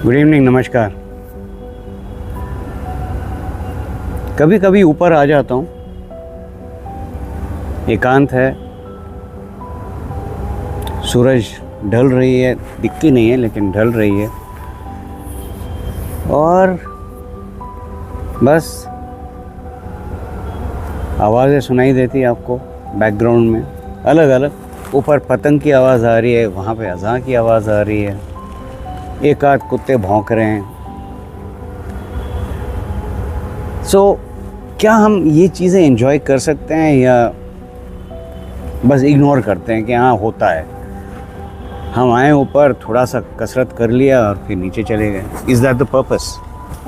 Good evening, नमस्कार। कभी कभी ऊपर आ जाता हूँ, एकांत है, सूरज ढल रही है, दिखती नहीं है लेकिन ढल रही है, और बस आवाज़ें सुनाई देती है आपको बैकग्राउंड में अलग अलग। ऊपर पतंग की आवाज़ आ रही है, वहाँ पे अज़ान की आवाज़ आ रही है, एक आध कुत्ते भौंक रहे हैं। क्या हम ये चीज़ें एंजॉय कर सकते हैं या बस इग्नोर करते हैं कि हाँ होता है, हम आए ऊपर, थोड़ा सा कसरत कर लिया और फिर नीचे चले गए। Is that the purpose?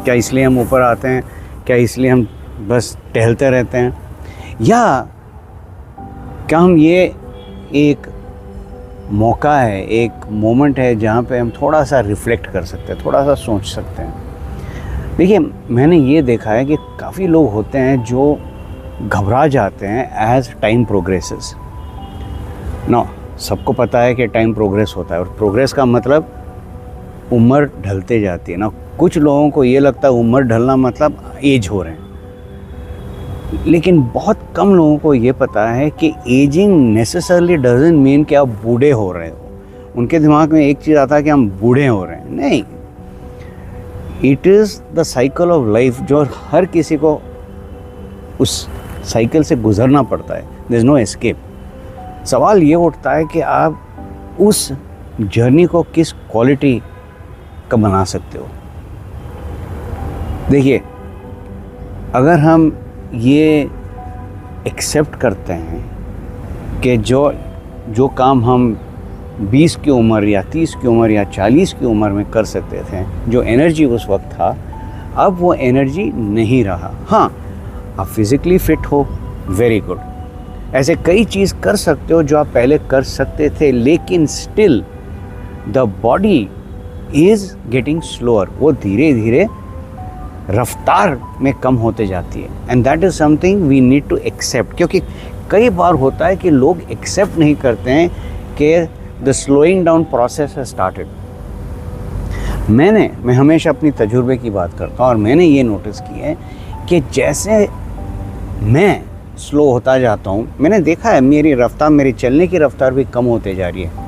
क्या इसलिए हम ऊपर आते हैं? क्या इसलिए हम बस टहलते रहते हैं? या क्या हम ये एक मौका है, एक मोमेंट है जहाँ पे हम थोड़ा सा रिफ़्लेक्ट कर सकते हैं, थोड़ा सा सोच सकते हैं। देखिए, मैंने ये देखा है कि काफ़ी लोग होते हैं जो घबरा जाते हैं एज टाइम प्रोग्रेसेस। ना सबको पता है कि टाइम प्रोग्रेस होता है, और प्रोग्रेस का मतलब उम्र ढलते जाती है ना। कुछ लोगों को ये लगता है उम्र ढलना मतलब एज हो रहे हैं, लेकिन बहुत कम लोगों को ये पता है कि एजिंग नेसेसरली डजंट मीन कि आप बूढ़े हो रहे हो। उनके दिमाग में एक चीज़ आता है कि हम बूढ़े हो रहे हैं। नहीं, it is the cycle of life, जो हर किसी को उस साइकिल से गुजरना पड़ता है। There is no escape. सवाल ये उठता है कि आप उस जर्नी को किस क्वालिटी का बना सकते हो। देखिए, अगर हम ये एक्सेप्ट करते हैं कि जो काम हम 20 की उम्र या 30 की उम्र या 40 की उम्र में कर सकते थे, जो एनर्जी उस वक्त था, अब वो एनर्जी नहीं रहा। हाँ, आप फिज़िकली फिट हो, वेरी गुड, ऐसे कई चीज़ कर सकते हो जो आप पहले कर सकते थे, लेकिन still the body is getting slower. वो धीरे धीरे रफ्तार में कम होते जाती है, and that is something we need to accept. क्योंकि कई बार होता है कि लोग एक्सेप्ट नहीं करते हैं कि the slowing down process has started. मैं हमेशा अपनी तजुर्बे की बात करता हूँ, और मैंने ये नोटिस किया है कि जैसे मैं स्लो होता जाता हूँ, मैंने देखा है मेरी रफ्तार, मेरी चलने की रफ्तार भी कम होते जा रही है।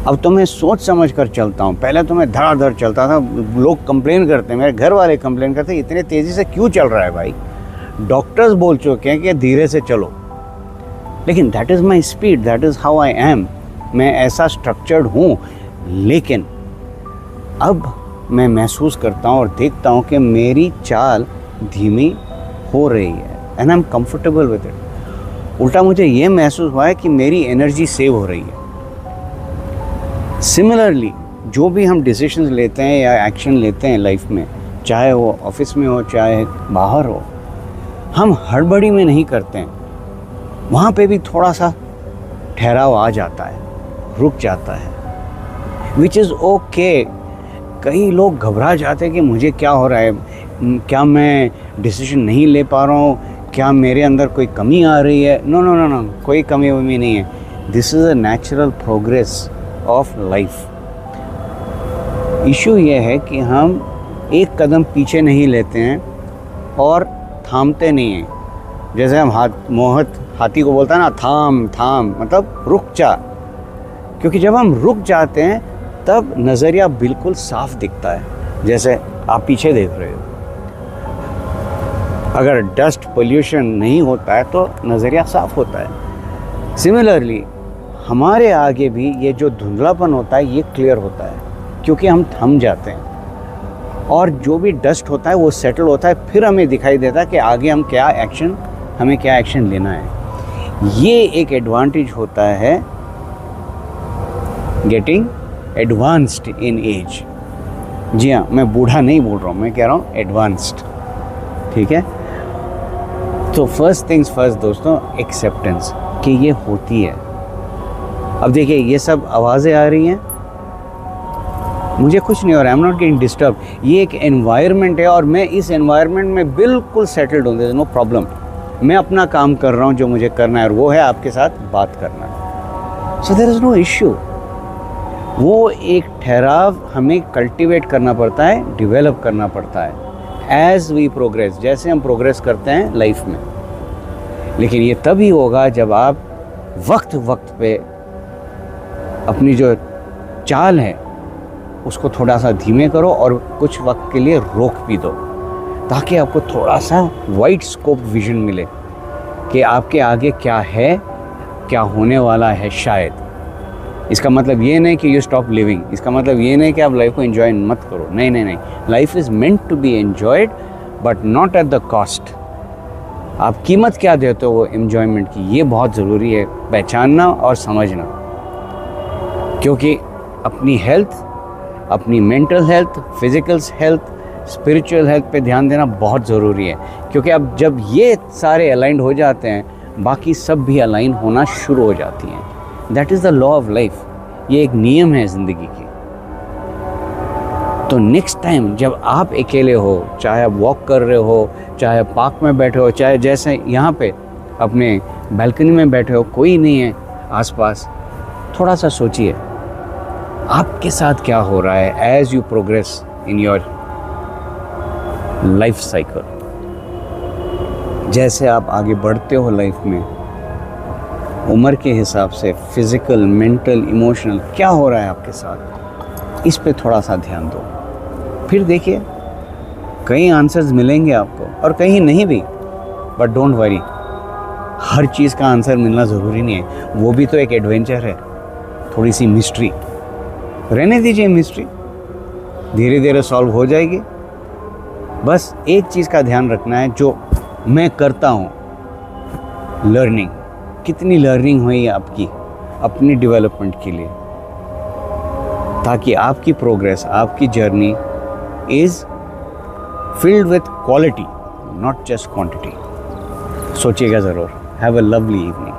अब तो मैं सोच समझ कर चलता हूँ, पहले तो मैं धड़ाधड़ चलता था। लोग कंप्लेन करते हैं, मेरे घर वाले कंप्लेन करते हैं, इतने तेज़ी से क्यों चल रहा है भाई? डॉक्टर्स बोल चुके हैं कि धीरे से चलो, लेकिन that is my speed, that is how I am. मैं ऐसा स्ट्रक्चर्ड हूँ, लेकिन अब मैं महसूस करता हूँ और देखता हूँ कि मेरी चाल धीमी हो रही है, and I am comfortable with it. उल्टा मुझे ये महसूस हुआ है कि मेरी एनर्जी सेव हो रही है। सिमिलरली, जो भी हम डिसीजंस लेते हैं या एक्शन लेते हैं लाइफ में, चाहे वो ऑफिस में हो चाहे बाहर हो, हम हड़बड़ी में नहीं करते हैं। वहाँ पे भी थोड़ा सा ठहराव आ जाता है, रुक जाता है, विच इज़ ओके। कई लोग घबरा जाते हैं कि मुझे क्या हो रहा है, क्या मैं डिसीजन नहीं ले पा रहा हूँ, क्या मेरे अंदर कोई कमी आ रही है? नो नो नो नो, कोई कमी वमी नहीं है। This is a natural progress of life. Issue ये है कि हम एक कदम पीछे नहीं लेते हैं और थामते नहीं हैं। जैसे हम हाथी को बोलता है ना, थाम थाम, मतलब रुक जा। क्योंकि जब हम रुक जाते हैं तब नज़रिया बिल्कुल साफ दिखता है। जैसे आप पीछे देख रहे हो, अगर डस्ट पोल्यूशन नहीं होता है तो नज़रिया साफ होता है। सिमिलरली हमारे आगे भी ये जो धुंधलापन होता है ये क्लियर होता है, क्योंकि हम थम जाते हैं, और जो भी डस्ट होता है वो सेटल होता है। फिर हमें दिखाई देता है कि आगे हमें क्या एक्शन लेना है। ये एक एडवांटेज होता है गेटिंग एडवांस्ड इन एज। जी हाँ, मैं बूढ़ा नहीं बोल रहा हूँ, मैं कह रहा हूँ एडवांस्ड, ठीक है। तो फर्स्ट थिंग्स फर्स्ट दोस्तों, एक्सेप्टेंस कि ये होती है। अब देखिए, ये सब आवाज़ें आ रही हैं, मुझे कुछ नहीं हो रहा है, I am not getting disturb. ये एक एनवायरनमेंट है और मैं इस एनवायरनमेंट में बिल्कुल सेटल्ड हूँ, देयर इज़ नो प्रॉब्लम। मैं अपना काम कर रहा हूँ जो मुझे करना है, और वो है आपके साथ बात करना। So there is no issue. वो एक ठहराव हमें कल्टीवेट करना पड़ता है, डेवलप करना पड़ता है एज वी प्रोग्रेस, जैसे हम प्रोग्रेस करते हैं लाइफ में। लेकिन ये तभी होगा जब आप वक्त वक्त पे अपनी जो चाल है उसको थोड़ा सा धीमे करो और कुछ वक्त के लिए रोक भी दो, ताकि आपको थोड़ा सा वाइड स्कोप विजन मिले कि आपके आगे क्या है, क्या होने वाला है शायद। इसका मतलब ये नहीं कि यू स्टॉप लिविंग, इसका मतलब ये नहीं कि आप लाइफ को एंजॉय मत करो, नहीं नहीं नहीं। Life is meant to be enjoyed but not at the cost. आप कीमत क्या देते हो वो एंजॉयमेंट की, ये बहुत ज़रूरी है पहचानना और समझना। क्योंकि अपनी हेल्थ, अपनी mental health, physical health, spiritual health पे ध्यान देना बहुत ज़रूरी है। क्योंकि अब जब ये सारे अलाइंड हो जाते हैं, बाकी सब भी अलाइन होना शुरू हो जाती हैं। That is the law of life, ये एक नियम है ज़िंदगी की। तो नेक्स्ट टाइम जब आप अकेले हो, चाहे आप वॉक कर रहे हो, चाहे पार्क में बैठे हो, चाहे जैसे यहाँ पे अपने बालकनी में बैठे हो, कोई नहीं है आसपास, थोड़ा सा सोचिए आपके साथ क्या हो रहा है as you progress in your life cycle. जैसे आप आगे बढ़ते हो लाइफ में, उम्र के हिसाब से फिज़िकल, मेंटल, इमोशनल क्या हो रहा है आपके साथ, इस पे थोड़ा सा ध्यान दो। फिर देखिए कई आंसर्स मिलेंगे आपको और कहीं नहीं भी, बट डोंट वरी, हर चीज़ का आंसर मिलना ज़रूरी नहीं है। वो भी तो एक एडवेंचर है, थोड़ी सी मिस्ट्री रहने दीजिए। मिस्ट्री धीरे धीरे सॉल्व हो जाएगी। बस एक चीज़ का ध्यान रखना है, जो मैं करता हूँ, लर्निंग। कितनी लर्निंग हुई आपकी अपनी डेवलपमेंट के लिए, ताकि आपकी प्रोग्रेस, आपकी journey is filled with quality, not just quantity. सोचिएगा ज़रूर। Have a lovely evening.